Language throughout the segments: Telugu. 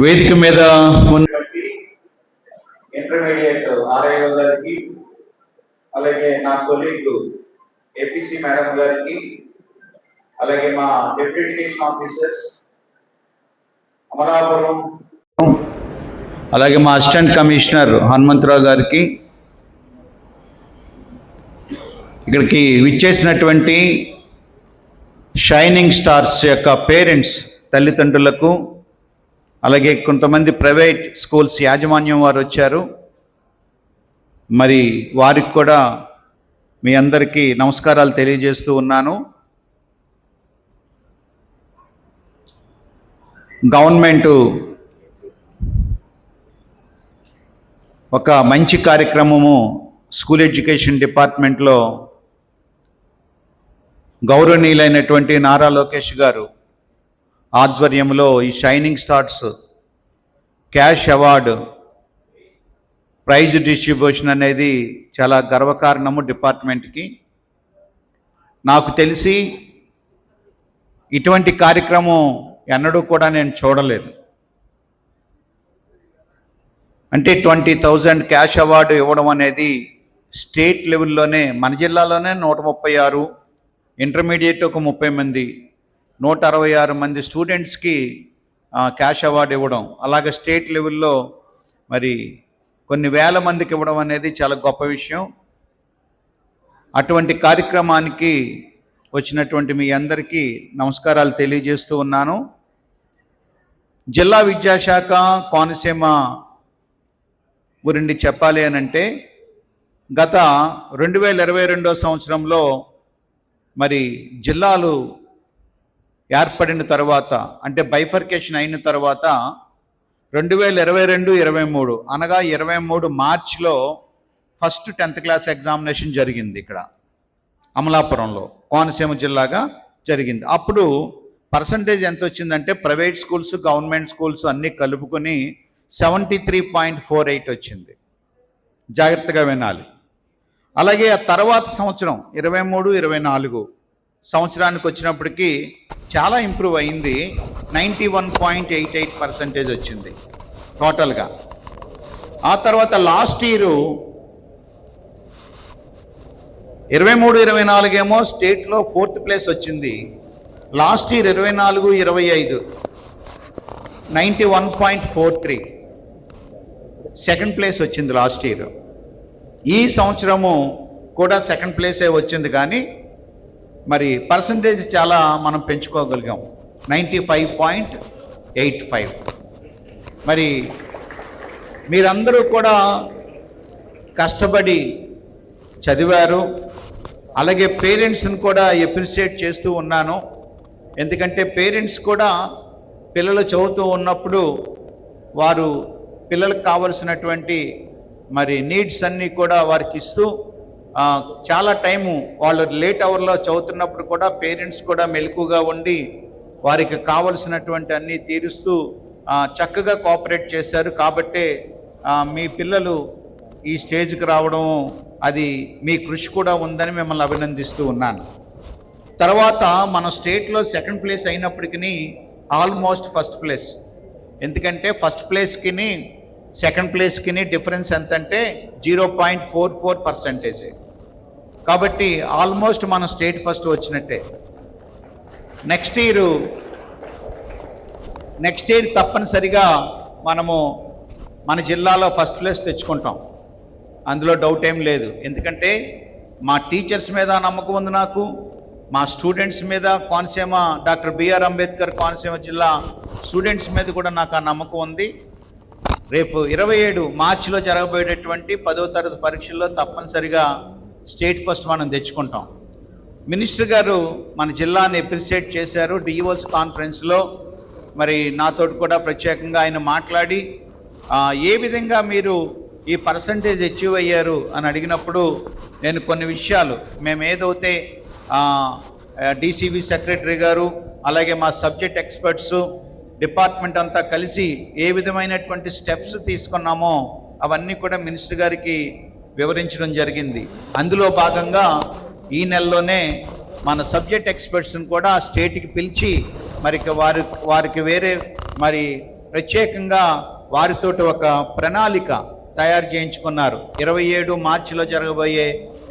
వేదిక మీద ఉన్నటువంటి ఇంటర్మీడియట్ ఆర్ఐఓ గారికి, అలాగే నా కొలీగ్ ఏపీసీ మేడం గారికి, అలాగే మా డిప్యూటీ ఎడ్యుకేషన్ ఆఫీసర్స్ అమలాపురం, అలాగే మా అసిస్టెంట్ కమిషనర్ హనుమంతరావు గారికి, ఇక్కడికి విచ్చేసినటువంటి షైనింగ్ స్టార్స్ యొక్క పేరెంట్స్ తల్లిదండ్రులకు, అలాగే కొంతమంది ప్రైవేట్ స్కూల్స్ యాజమాన్యం వారు వచ్చారు. మరి వారికి కూడా మీ అందరికీ నమస్కారాలు తెలియజేస్తూ ఉన్నాను. గవర్నమెంటు ఒక మంచి కార్యక్రమము స్కూల్ ఎడ్యుకేషన్ డిపార్ట్మెంట్లో గౌరవనీయులైనటువంటి నారా లోకేష్ గారు ఆధ్వర్యంలో ఈ shining stars cash award prize distribution అనేది చాలా గర్వకారణము డిపార్ట్మెంట్కి. నాకు తెలిసి ఇటువంటి కార్యక్రమం ఎన్నడూ కూడా నేను చూడలేదు. అంటే 20,000 క్యాష్ అవార్డు ఇవ్వడం అనేది స్టేట్ లెవెల్లోనే మన జిల్లాలోనే 136, ఇంటర్మీడియట్ ఒక 30 మంది, 166 మంది స్టూడెంట్స్కి క్యాష్ అవార్డు ఇవ్వడం, అలాగే స్టేట్ లెవెల్లో మరి కొన్ని వేల మందికి ఇవ్వడం అనేది చాలా గొప్ప విషయం. అటువంటి కార్యక్రమానికి వచ్చినటువంటి మీ అందరికీ నమస్కారాలు తెలియజేస్తూ ఉన్నాను. జిల్లా విద్యాశాఖ కోనసీమ గురించి చెప్పాలి అనంటే, గత 2022 సంవత్సరంలో మరి జిల్లాలు ఏర్పడిన తర్వాత, అంటే బైఫర్కేషన్ అయిన తర్వాత 2022-23 అనగా 23 మార్చిలో ఫస్ట్ 10th క్లాస్ ఎగ్జామినేషన్ జరిగింది ఇక్కడ అమలాపురంలో, కోనసీమ జిల్లాగా జరిగింది. అప్పుడు పర్సంటేజ్ ఎంత వచ్చిందంటే ప్రైవేట్ స్కూల్స్, గవర్నమెంట్ స్కూల్స్ అన్నీ కలుపుకొని 73.48 వచ్చింది. జాగ్రత్తగా వినాలి. అలాగే ఆ తర్వాత సంవత్సరం 23-24 సంవత్సరానికి వచ్చినప్పటికీ చాలా ఇంప్రూవ్ అయింది. 91.88% వచ్చింది టోటల్గా. ఆ తర్వాత లాస్ట్ ఇయర్ 23-24 ఏమో స్టేట్లో 4th ప్లేస్ వచ్చింది. లాస్ట్ ఇయర్ 24-25 91.43 సెకండ్ ప్లేస్ వచ్చింది లాస్ట్ ఇయర్. ఈ సంవత్సరము కూడా సెకండ్ ప్లేసే వచ్చింది, కానీ మరి పర్సంటేజ్ చాలా మనం పెంచుకోగలిగాం, 95.85. మరి మీరందరూ కూడా కష్టపడి చదివారు. అలాగే పేరెంట్స్ని కూడా అప్రిషియేట్ చేస్తూ ఉన్నాను. ఎందుకంటే పేరెంట్స్ కూడా పిల్లలు చదువుతూ ఉన్నప్పుడు వారు పిల్లలకు కావలసినటువంటి మరి నీడ్స్ అన్నీ కూడా వారికి ఇస్తూ, చాలా టైము వాళ్ళు లేట్ అవర్లో చదువుతున్నప్పుడు కూడా పేరెంట్స్ కూడా మెలకుగా ఉండి వారికి కావలసినటువంటి అన్నీ తీరుస్తూ చక్కగా కోఆపరేట్ చేశారు. కాబట్టే మీ పిల్లలు ఈ స్టేజ్కి రావడం, అది మీ కృషి కూడా ఉందని మిమ్మల్ని అభినందిస్తూ ఉన్నాను. తర్వాత మన స్టేట్లో సెకండ్ ప్లేస్ అయినప్పటికీ ఆల్మోస్ట్ ఫస్ట్ ప్లేస్. ఎందుకంటే ఫస్ట్ ప్లేస్కి సెకండ్ ప్లేస్కి డిఫరెన్స్ ఎంతంటే 0.44%. కాబట్టి ఆల్మోస్ట్ మన స్టేట్ ఫస్ట్ వచ్చినట్టే. నెక్స్ట్ ఇయర్ తప్పనిసరిగా మనము మన జిల్లాలో ఫస్ట్ ప్లేస్ తెచ్చుకుంటాం, అందులో డౌట్ ఏం లేదు. ఎందుకంటే మా టీచర్స్ మీద నమ్మకం ఉంది నాకు, మా స్టూడెంట్స్ మీద, కోనసీమ డాక్టర్ బిఆర్ అంబేద్కర్ కోనసీమ జిల్లా స్టూడెంట్స్ మీద కూడా నాకు ఆ నమ్మకం ఉంది. రేపు 27 మార్చిలో జరగబోయేటటువంటి 10వ తరగతి పరీక్షల్లో తప్పనిసరిగా స్టేట్ ఫస్ట్ మనం తెచ్చుకుంటాం. మినిస్టర్ గారు మన జిల్లాని అప్రిషియేట్ చేశారు డిఈఓస్ కాన్ఫరెన్స్లో. మరి నాతో కూడా ప్రత్యేకంగా ఆయన మాట్లాడి ఏ విధంగా మీరు ఈ పర్సంటేజ్ అచీవ్ అయ్యారు అని అడిగినప్పుడు నేను కొన్ని విషయాలు, మేము ఏదైతే డీసీబీ సెక్రటరీ గారు, అలాగే మా సబ్జెక్ట్ ఎక్స్పర్ట్స్ డిపార్ట్మెంట్ అంతా కలిసి ఏ విధమైనటువంటి స్టెప్స్ తీసుకున్నామో అవన్నీ కూడా మినిస్టర్ గారికి వివరించడం జరిగింది. అందులో భాగంగా ఈ నెలలోనే మన సబ్జెక్ట్ ఎక్స్పర్ట్స్ని కూడా స్టేట్కి పిలిచి వారికి వేరే మరి ప్రత్యేకంగా వారితోటి ఒక ప్రణాళిక తయారు చేయించుకున్నారు. 27 మార్చిలో జరగబోయే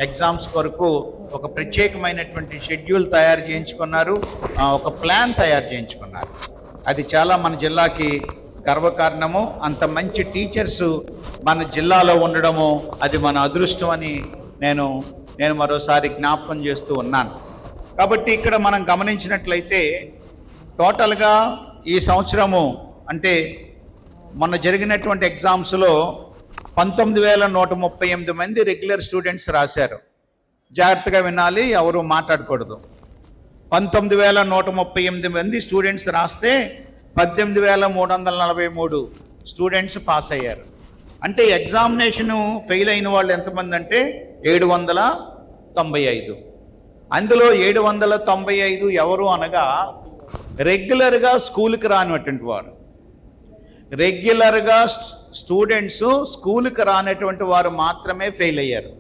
ఎగ్జామ్స్ కొరకు ఒక ప్రత్యేకమైనటువంటి షెడ్యూల్ తయారు చేయించుకున్నారు, ఒక ప్లాన్ తయారు చేయించుకున్నారు. అది చాలా మన జిల్లాకి గర్వకారణము. అంత మంచి టీచర్స్ మన జిల్లాలో ఉండడము అది మన అదృష్టం అని నేను మరోసారి జ్ఞాపకం చేస్తూ ఉన్నాను. కాబట్టి ఇక్కడ మనం గమనించినట్లయితే టోటల్గా ఈ సంవత్సరము అంటే మొన్న జరిగినటువంటి ఎగ్జామ్స్లో 19,138 మంది రెగ్యులర్ స్టూడెంట్స్ రాశారు. జాగ్రత్తగా వినాలి, ఎవరు మాట్లాడకూడదు. 19,138 మంది స్టూడెంట్స్ రాస్తే 18,343 స్టూడెంట్స్ పాస్ అయ్యారు. అంటే ఎగ్జామినేషను ఫెయిల్ అయిన వాళ్ళు ఎంతమంది అంటే 795. అందులో 795 ఎవరు అనగా రెగ్యులర్గా స్కూల్కి రానటువంటి వారు. రెగ్యులర్గా స్టూడెంట్స్ స్కూల్కి రానటువంటి వారు మాత్రమే ఫెయిల్ అయ్యారు.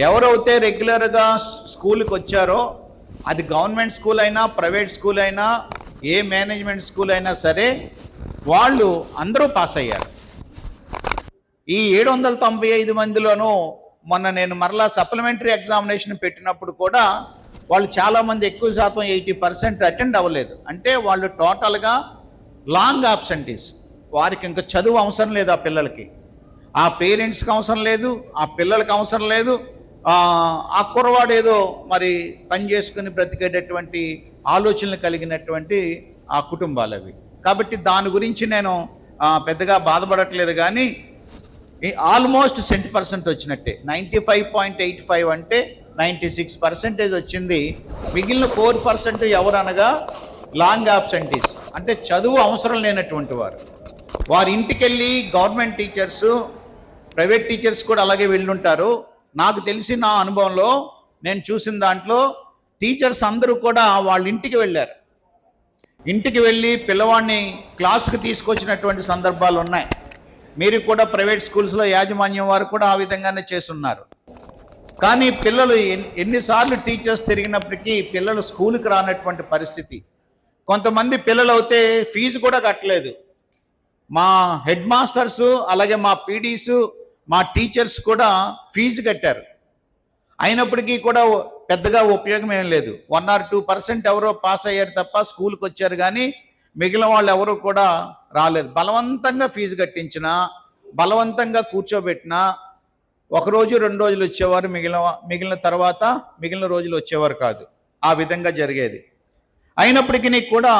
ఎవరైతే రెగ్యులర్గా స్కూల్కి వచ్చారో అది గవర్నమెంట్ స్కూల్ అయినా ప్రైవేట్ స్కూల్ అయినా ఏ మేనేజ్మెంట్ స్కూల్ అయినా సరే వాళ్ళు అందరూ పాస్ అయ్యారు. ఈ 795 మందిలోనూ మొన్న నేను మరలా సప్లిమెంటరీ ఎగ్జామినేషన్ పెట్టినప్పుడు కూడా వాళ్ళు చాలామంది ఎక్కువ శాతం 80% అటెండ్ అవ్వలేదు. అంటే వాళ్ళు టోటల్గా లాంగ్ ఆబ్సెంటీస్. వారికి ఇంకా చదువు అవసరం లేదు, ఆ పిల్లలకి, ఆ పేరెంట్స్కి అవసరం లేదు, ఆ పిల్లలకి అవసరం లేదు. ఆ కుర్రవాడు ఏదో మరి పని చేసుకుని బ్రతికేటటువంటి ఆలోచనలు కలిగినటువంటి ఆ కుటుంబాలు అవి. కాబట్టి దాని గురించి నేను పెద్దగా బాధపడట్లేదు. కానీ ఆల్మోస్ట్ 100% వచ్చినట్టే. 95.85 అంటే 96% వచ్చింది. మిగిలిన 4% ఎవరనగా లాంగ్ ఆబ్సెంటీస్, అంటే చదువు అవసరం లేనటువంటి వారు. వారి ఇంటికి వెళ్ళి గవర్నమెంట్ టీచర్స్, ప్రైవేట్ టీచర్స్ కూడా అలాగే వెళ్ళుంటారు. నాకు తెలిసి నా అనుభవంలో నేను చూసిన దాంట్లో టీచర్స్ అందరూ కూడా వాళ్ళ ఇంటికి వెళ్ళారు. ఇంటికి వెళ్ళి పిల్లవాడిని క్లాసుకు తీసుకొచ్చినటువంటి సందర్భాలు ఉన్నాయి. మీరు కూడా ప్రైవేట్ స్కూల్స్లో యాజమాన్యం వారు కూడా ఆ విధంగానే చేస్తున్నారు. కానీ పిల్లలు ఎన్నిసార్లు టీచర్స్ తిరిగినప్పటికీ పిల్లలు స్కూల్కి రానటువంటి పరిస్థితి. కొంతమంది పిల్లలు అయితే ఫీజు కూడా కట్టలేదు. మా హెడ్ మాస్టర్సు అలాగే మా పీడీసు మా టీచర్స్ కూడా ఫీజు కట్టారు. అయినప్పటికీ కూడా పెద్దగా ఉపయోగం ఏం లేదు. 1 or 2% ఎవరో పాస్ అయ్యారు తప్ప స్కూల్కి వచ్చారు, కానీ మిగిలిన వాళ్ళు ఎవరు కూడా రాలేదు. బలవంతంగా ఫీజు కట్టించినా, బలవంతంగా కూర్చోబెట్టినా 1 రోజు 2 రోజులు వచ్చేవారు, మిగిలిన రోజులు వచ్చేవారు కాదు. ఆ విధంగా జరిగేది. అయినప్పటికీ కూడా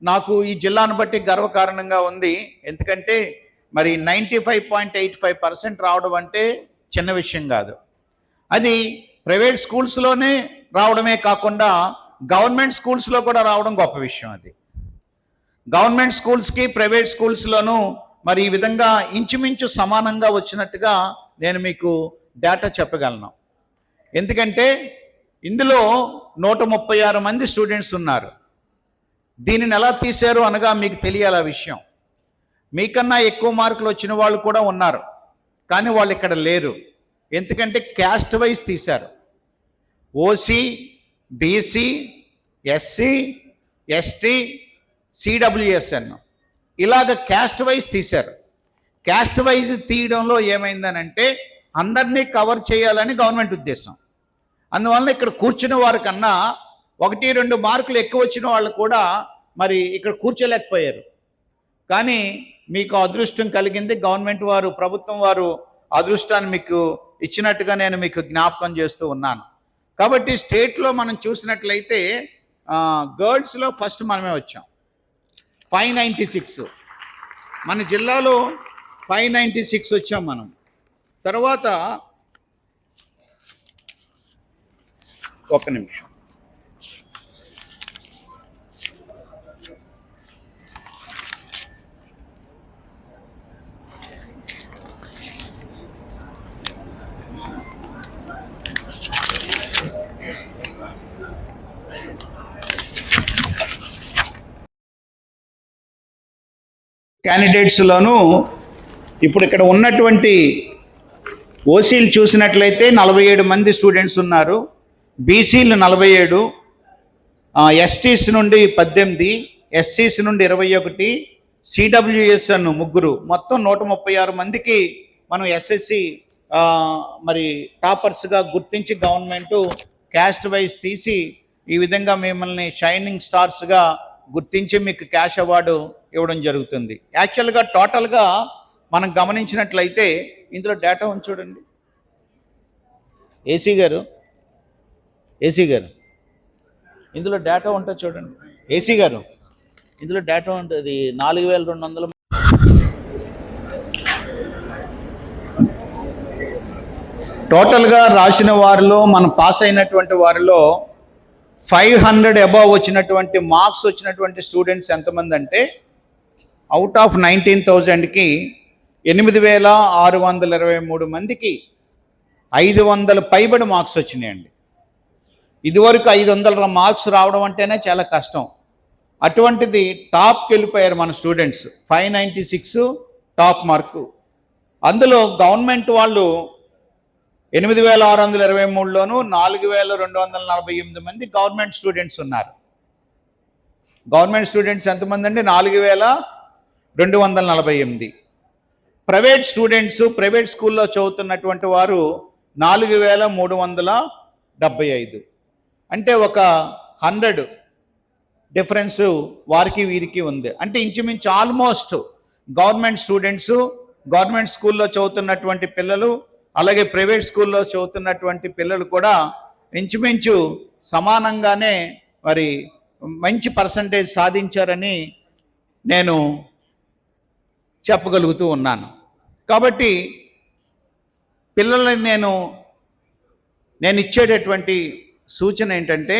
నాకు ఈ జిల్లాను బట్టి గర్వకారణంగా ఉంది. ఎందుకంటే మరి 95.85% రావడం అంటే చిన్న విషయం కాదు. అది ప్రైవేట్ స్కూల్స్లోనే రావడమే కాకుండా గవర్నమెంట్ స్కూల్స్లో కూడా రావడం గొప్ప విషయం. అది గవర్నమెంట్ స్కూల్స్కి ప్రైవేట్ స్కూల్స్లోనూ మరి ఈ విధంగా ఇంచుమించు సమానంగా వచ్చినట్టుగా నేను మీకు డేటా చెప్పగలను. ఎందుకంటే ఇందులో 136 మంది స్టూడెంట్స్ ఉన్నారు. దీనిని ఎలా తీశారు అనగా మీకు తెలియాలి ఆ విషయం. మీకన్నా ఎక్కువ మార్కులు వచ్చిన వాళ్ళు కూడా ఉన్నారు, కానీ వాళ్ళు ఇక్కడ లేరు. ఎందుకంటే క్యాస్ట్ వైజ్ తీశారు. OC, BC, SC, ST, CWSN ఇలాగ క్యాస్ట్ వైజ్ తీశారు. క్యాస్ట్ వైజ్ తీయడంలో ఏమైందనంటే అందరినీ కవర్ చేయాలని గవర్నమెంట్ ఉద్దేశం. అందువల్ల ఇక్కడ కూర్చున్న వారి కన్నా 1-2 మార్కులు ఎక్కువ వచ్చిన వాళ్ళు కూడా మరి ఇక్కడ కూర్చోలేకపోయారు. కానీ మీకు అదృష్టం కలిగింది. గవర్నమెంట్ వారు, ప్రభుత్వం వారు అదృష్టాన్ని మీకు ఇచ్చినట్టుగా నేను మీకు జ్ఞాపకం చేస్తూ ఉన్నాను. కాబట్టి స్టేట్లో మనం చూసినట్లయితే గర్ల్స్లో ఫస్ట్ మనమే వచ్చాం, 596. మన జిల్లాలో 596 వచ్చాం మనం. తర్వాత ఒక్క నిమిషం, క్యాండిడేట్స్లోనూ ఇప్పుడు ఇక్కడ ఉన్నటువంటి ఓసీలు చూసినట్లయితే 47 మంది స్టూడెంట్స్ ఉన్నారు. బీసీలు 47, ఎస్టీస్ నుండి 18, ఎస్సీస్ నుండి 21, సిడబ్ల్యూఎస్ అను 3, మొత్తం 136 మందికి మనం ఎస్ఎస్సి మరి టాపర్స్గా గుర్తించి గవర్నమెంట్ క్యాస్ట్ వైజ్ తీసి ఈ విధంగా మిమ్మల్ని షైనింగ్ స్టార్స్గా గుర్తించి మీకు క్యాష్ అవార్డు ఇవ్వడం జరుగుతుంది. యాక్చువల్గా టోటల్గా మనం గమనించినట్లయితే ఇందులో డేటా ఉంది చూడండి. ఏసీ గారు ఇందులో డేటా ఉంటుంది చూడండి. ఏసీ గారు ఇందులో డేటా ఉంటుంది 4200. టోటల్గా రాసిన వారిలో మనం పాస్ అయినటువంటి వారిలో 500 అబవ్ వచ్చినటువంటి మార్క్స్ వచ్చినటువంటి స్టూడెంట్స్ ఎంతమంది అంటే అవుట్ ఆఫ్ 19,000కి 8,623 మందికి 500 పైబడి మార్క్స్ వచ్చినాయండి. ఇదివరకు 500 మార్క్స్ రావడం అంటేనే చాలా కష్టం. అటువంటిది టాప్కి వెళ్ళిపోయారు మన స్టూడెంట్స్. 596 top mark. అందులో గవర్నమెంట్ వాళ్ళు 8,623లోను 4,248 మంది గవర్నమెంట్ స్టూడెంట్స్ ఉన్నారు. గవర్నమెంట్ స్టూడెంట్స్ ఎంతమంది అండి? 4,248. ప్రైవేట్ స్టూడెంట్స్ ప్రైవేట్ స్కూల్లో చదువుతున్నటువంటి వారు 4,375. అంటే ఒక 100 డిఫరెన్స్ వారికి వీరికి ఉంది. అంటే ఇంచుమించు ఆల్మోస్ట్ గవర్నమెంట్ స్టూడెంట్స్, గవర్నమెంట్ స్కూల్లో చదువుతున్నటువంటి పిల్లలు, అలాగే ప్రైవేట్ స్కూల్లో చదువుతున్నటువంటి పిల్లలు కూడా ఇంచుమించు సమానంగానే మరి మంచి పర్సంటేజ్ సాధించారని నేను చెప్పగలుగుతూ ఉన్నాను. కాబట్టి పిల్లలని నేను ఇచ్చేటటువంటి సూచన ఏంటంటే,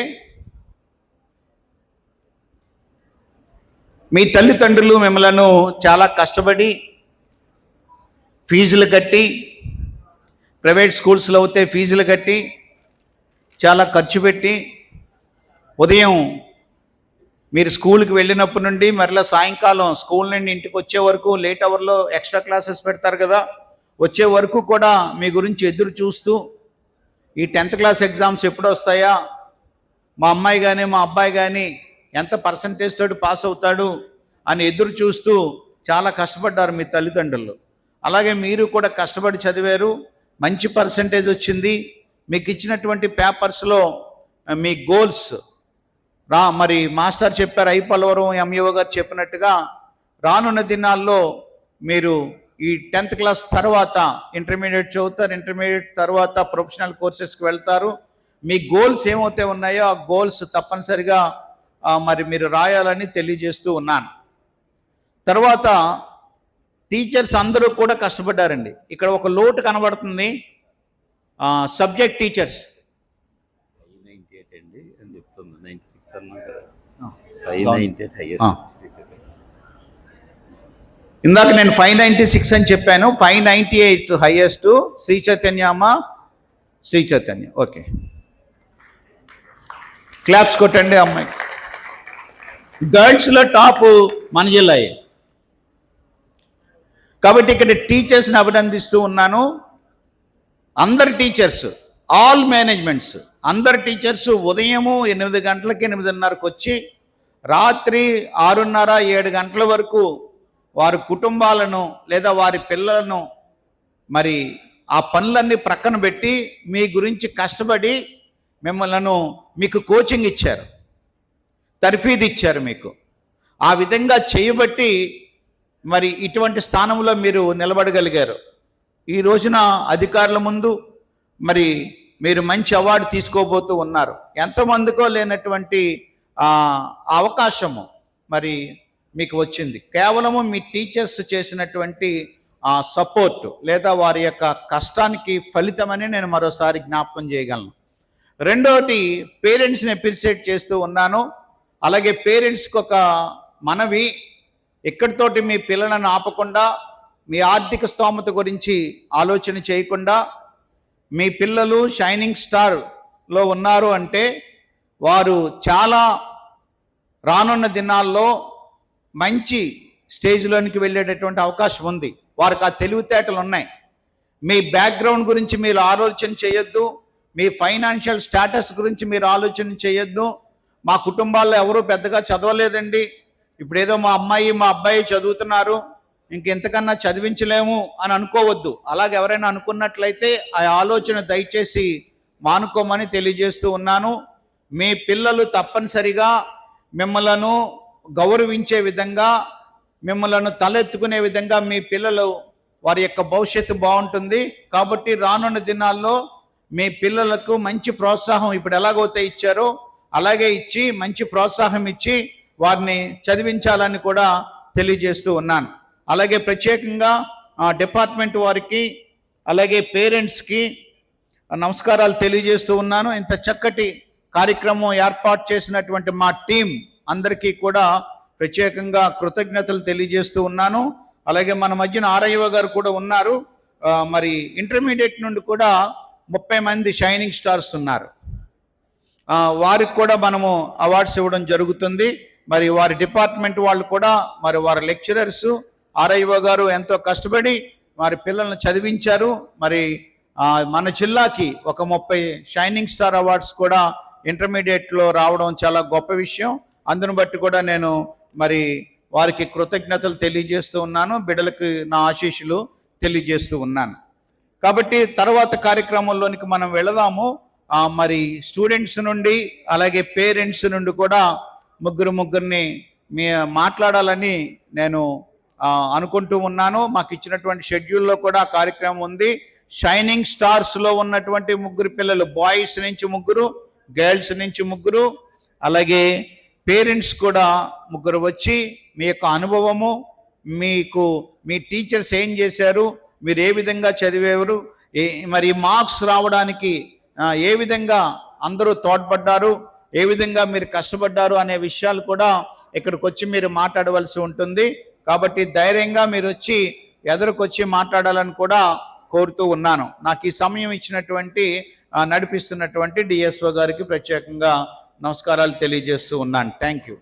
మీ తల్లిదండ్రులు మిమ్మలను చాలా కష్టపడి ఫీజులు కట్టి, ప్రైవేట్ స్కూల్స్లో అయితే ఫీజులు కట్టి చాలా ఖర్చు పెట్టి, ఉదయం మీరు స్కూల్కి వెళ్ళినప్పటి నుండి మరలా సాయంకాలం స్కూల్ నుండి ఇంటికి వచ్చే వరకు లేట్ అవర్లో ఎక్స్ట్రా క్లాసెస్ పెడతారు కదా, వచ్చే వరకు కూడా మీ గురించి ఎదురు చూస్తూ ఈ 10th క్లాస్ ఎగ్జామ్స్ ఎప్పుడు వస్తాయా, మా అమ్మాయి కానీ మా అబ్బాయి కానీ ఎంత పర్సంటేజ్ తోటి పాస్ అవుతాడు అని ఎదురు చూస్తూ చాలా కష్టపడ్డారు మీ తల్లిదండ్రులు. అలాగే మీరు కూడా కష్టపడి చదివారు, మంచి పర్సంటేజ్ వచ్చింది. మీకు ఇచ్చినటువంటి పేపర్స్లో మీ గోల్స్ మరి మాస్టర్ చెప్పారు, ఐపల్లవరం ఎంఈఓ గారు చెప్పినట్టుగా రానున్న దినాల్లో మీరు ఈ 10th క్లాస్ తర్వాత ఇంటర్మీడియట్ చదువుతారు, ఇంటర్మీడియట్ తర్వాత ప్రొఫెషనల్ కోర్సెస్కి వెళ్తారు. మీ గోల్స్ ఏమైతే ఉన్నాయో ఆ గోల్స్ తప్పనిసరిగా మరి మీరు రాయాలని తెలియజేస్తూ ఉన్నాను. తర్వాత టీచర్స్ అందరూ కూడా కష్టపడ్డారండి. ఇక్కడ ఒక లోటు కనబడుతుంది, సబ్జెక్ట్ టీచర్స్. 598 అండి అని చెప్తుంది. 96 అన్నా కదా, 598 హైయెస్ట్. ఇందాక నేను 596 అని చెప్పాను, 598 హైయెస్ట్. శ్రీ చైతన్య అమ్మ, శ్రీ చైతన్య. ఓకే, క్లాప్స్ కొట్టండి అమ్మాయి. గర్ల్స్లో టాప్ మన జిల్లాయే. కాబట్టి ఇక్కడ టీచర్స్ని అభినందిస్తూ ఉన్నాను. అందరు టీచర్స్, ఆల్ మేనేజ్మెంట్స్, అందరు టీచర్స్ ఉదయము 8 గంటలకి 8:30కి వచ్చి రాత్రి 6:30 7 గంటల వరకు వారి కుటుంబాలను లేదా వారి పిల్లలను మరి ఆ పనులన్నీ ప్రక్కన పెట్టి మీ గురించి కష్టపడి మీకు కోచింగ్ ఇచ్చారు, తర్ఫీదు ఇచ్చారు. మీకు ఆ విధంగా చేయబట్టి మరి ఇటువంటి స్థానంలో మీరు నిలబడగలిగారు. ఈ రోజున అధికారుల ముందు మరి మీరు మంచి అవార్డు తీసుకోబోతూ ఉన్నారు. ఎంతోమందికో లేనటువంటి అవకాశము మరి మీకు వచ్చింది. కేవలము మీ టీచర్స్ చేసినటువంటి సపోర్ట్ లేదా వారి యొక్క కష్టానికి ఫలితమని నేను మరోసారి జ్ఞాపకం చేయగలను. రెండవది, పేరెంట్స్ని అప్రిషియేట్ చేస్తూ ఉన్నాను. అలాగే పేరెంట్స్కి ఒక మనవి, ఎక్కడితోటి మీ పిల్లలను ఆపకుండా, మీ ఆర్థిక స్తోమత గురించి ఆలోచన చేయకుండా, మీ పిల్లలు షైనింగ్ స్టార్లో ఉన్నారు అంటే వారు చాలా రానున్న దినాల్లో మంచి స్టేజ్లోనికి వెళ్ళేటటువంటి అవకాశం ఉంది. వారికి ఆ తెలివితేటలు ఉన్నాయి. మీ బ్యాక్గ్రౌండ్ గురించి మీరు ఆలోచన చేయొద్దు, మీ ఫైనాన్షియల్ స్టేటస్ గురించి మీరు ఆలోచన చేయొద్దు. మా కుటుంబాల్లో ఎవరూ పెద్దగా చదవలేదండి, ఇప్పుడేదో మా అమ్మాయి మా అబ్బాయి చదువుతున్నారు, ఇంకెంతకన్నా చదివించలేము అని అనుకోవద్దు. అలాగే ఎవరైనా అనుకున్నట్లయితే ఆ ఆలోచన దయచేసి మానుకోమని తెలియజేస్తూ ఉన్నాను. మీ పిల్లలు తప్పనిసరిగా మిమ్మలను గౌరవించే విధంగా, మిమ్మలను తలెత్తుకునే విధంగా మీ పిల్లలు వారి యొక్క భవిష్యత్తు బాగుంటుంది. కాబట్టి రానున్న దినాల్లో మీ పిల్లలకు మంచి ప్రోత్సాహం ఇప్పుడు ఎలాగైతే ఇచ్చారో అలాగే ఇచ్చి మంచి ప్రోత్సాహం ఇచ్చి వారిని చదివించాలని కూడా తెలియజేస్తూ ఉన్నాను. అలాగే ప్రత్యేకంగా డిపార్ట్మెంట్ వారికి అలాగే పేరెంట్స్కి నమస్కారాలు తెలియజేస్తూ ఉన్నాను. ఇంత చక్కటి కార్యక్రమం ఏర్పాటు చేసినటువంటి మా టీం అందరికీ కూడా ప్రత్యేకంగా కృతజ్ఞతలు తెలియజేస్తూ ఉన్నాను. అలాగే మన మధ్యన ఆర్ఐఓ గారు కూడా ఉన్నారు. మరి ఇంటర్మీడియట్ నుండి కూడా 30 మంది షైనింగ్ స్టార్స్ ఉన్నారు. వారికి కూడా మనము అవార్డ్స్ ఇవ్వడం జరుగుతుంది. మరి వారి డిపార్ట్మెంట్ వాళ్ళు కూడా, మరి వారి లెక్చరర్స్, ఆర్ఐఓ గారు ఎంతో కష్టపడి వారి పిల్లల్ని చదివించారు. మరి మన జిల్లాకి ఒక 30 షైనింగ్ స్టార్ అవార్డ్స్ కూడా ఇంటర్మీడియట్లో రావడం చాలా గొప్ప విషయం. అందును బట్టి కూడా నేను మరి వారికి కృతజ్ఞతలు తెలియజేస్తూ ఉన్నాను. బిడ్డలకు నా ఆశీస్సులు తెలియజేస్తూ ఉన్నాను. కాబట్టి తర్వాత కార్యక్రమంలోనికి మనం వెళదాము. మరి స్టూడెంట్స్ నుండి అలాగే పేరెంట్స్ నుండి కూడా ముగ్గురిని మాట్లాడాలని నేను అనుకుంటూ ఉన్నాను. మాకు ఇచ్చినటువంటి షెడ్యూల్లో కూడా కార్యక్రమం ఉంది. షైనింగ్ స్టార్స్లో ఉన్నటువంటి 3 పిల్లలు, బాయ్స్ నుంచి 3, గర్ల్స్ నుంచి 3, అలాగే పేరెంట్స్ కూడా 3 వచ్చి మీ యొక్క అనుభవము, మీకు మీ టీచర్స్ ఏం చేశారు, మీరు ఏ విధంగా చదివేవారు, మరి మార్క్స్ రావడానికి ఏ విధంగా అందరూ తోడ్పడ్డారు, ఏ విధంగా మీరు కష్టపడ్డారు అనే విషయాలు కూడా ఇక్కడికి వచ్చి మీరు మాట్లాడవలసి ఉంటుంది. కాబట్టి ధైర్యంగా మీరు వచ్చి ఎదురుకొచ్చి మాట్లాడాలని కూడా కోరుతూ ఉన్నాను. నాకు ఈ సమయం ఇచ్చినటువంటి నడిపిస్తున్నటువంటి డిఎస్ఓ గారికి ప్రత్యేకంగా నమస్కారాలు తెలియజేస్తూ ఉన్నాను. Thank you.